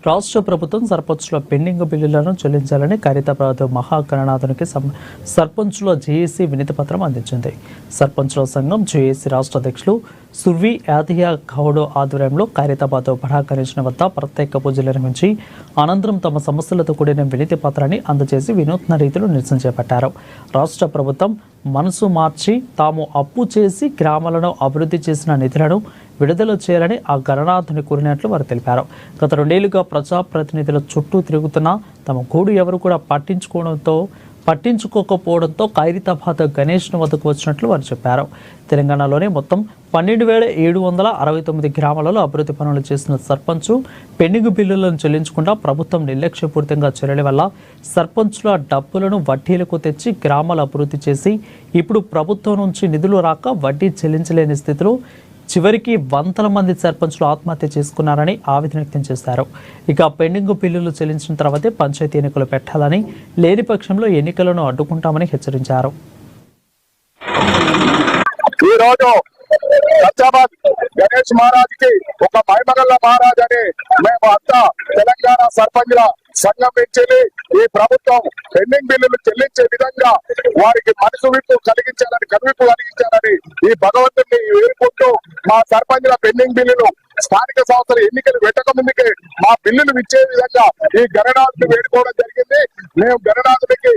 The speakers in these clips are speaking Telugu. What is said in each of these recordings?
రాష్ట్ర ప్రభుత్వం సర్పంచుల పెండింగ్ బిల్లులను చెల్లించాలని ఖైరతాబాద్ మహాగణనాథునికి సర్పంచుల జేఏసీ వినతి పత్రం అందించింది. సర్పంచుల సంఘం జేఏసీ రాష్ట్ర అధ్యక్షులు సుర్వి యాదయ్య గౌడ్ ఆధ్వర్యంలో ఖైరతాబాద్ బడా గణేశుని వద్ద ప్రత్యేక పూజలు నిర్వహించి అనంతరం తమ సమస్యలతో కూడిన వినతి పత్రాన్ని అందజేసి వినూత్న రీతిలో నిరసన చేపట్టారు. రాష్ట్ర ప్రభుత్వం మనసు మార్చి తాము అప్పు చేసి గ్రామాలను అభివృద్ధి చేసిన నిధులను విడుదల చేయాలని ఆ గణనాథుని కోరినట్లు వారు తెలిపారు. గత 2 ఏళ్లుగా ప్రజాప్రతినిధుల చుట్టూ తిరుగుతున్నా తమ గూడు ఎవరు కూడా పట్టించుకోకపోవడంతో ఖైరతాబాద్ గణేష్ను వద్దకు వచ్చినట్లు వారు చెప్పారు. తెలంగాణలోనే మొత్తం 12,769 గ్రామాలలో అభివృద్ధి పనులు చేసిన సర్పంచ్ పెండింగ్ బిల్లులను చెల్లించకుండా ప్రభుత్వం నిర్లక్ష్యపూరితంగా చర్యల వల్ల సర్పంచుల డబ్బులను వడ్డీలకు తెచ్చి గ్రామాల అభివృద్ధి చేసి ఇప్పుడు ప్రభుత్వం నుంచి నిధులు రాక వడ్డీ చెల్లించలేని స్థితిలో చివరికి వందల మంది సర్పంచులు ఆత్మహత్య చేసుకున్నారని ఆవేదన వ్యక్తం చేశారు. ఇక పెండింగ్ బిల్లులు చెల్లించిన తర్వాతే పంచాయతీ ఎన్నికలు పెట్టాలని, లేని పక్షంలో ఎన్నికలను అడ్డుకుంటామని హెచ్చరించారు. గణేష్ మహారాజ్ కి ఒక మైమగల్ల మహారాజ్ అని మేము అంతా తెలంగాణ సర్పంచుల సంఘం నుంచి ఈ ప్రభుత్వం పెండింగ్ బిల్లులు చెల్లించే విధంగా వారికి మనసు విప్పు కలిగించాలని ఈ భగవంతుని వేడుకుంటూ మా సర్పంచుల పెండింగ్ బిల్లులు స్థానిక సంస్థల ఎన్నికలు పెట్టక ముందుకే మా బిల్లులు ఇచ్చే విధంగా ఈ గణనాథుని వేడుకోవడం జరిగింది. మేము గణనాథునికి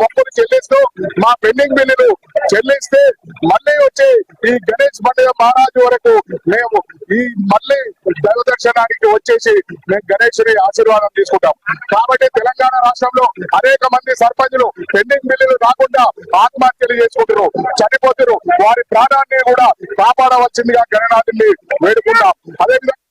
మొక్కులు చెల్లిస్తూ మా పెండింగ్ బిల్లులు చెల్లిస్తే మళ్ళీ వచ్చి ఈ గణేష్ పండుగ మహారాజు వరకు మేము ఈ మళ్ళీ దైవ దర్శనానికి వచ్చేసి మేము గణేశుని ఆశీర్వాదం తీసుకుంటాం. కాబట్టి తెలంగాణ రాష్ట్రంలో అనేక మంది సర్పంచులు పెండింగ్ బిల్లులు రాకుండా ఆత్మహత్యలు చేసుకుంటారు, చనిపోతారు. వారి ప్రాణాన్ని కూడా కాపాడవలసిందిగా గణనాథుని వేడుకుంటాం. అదేవిధంగా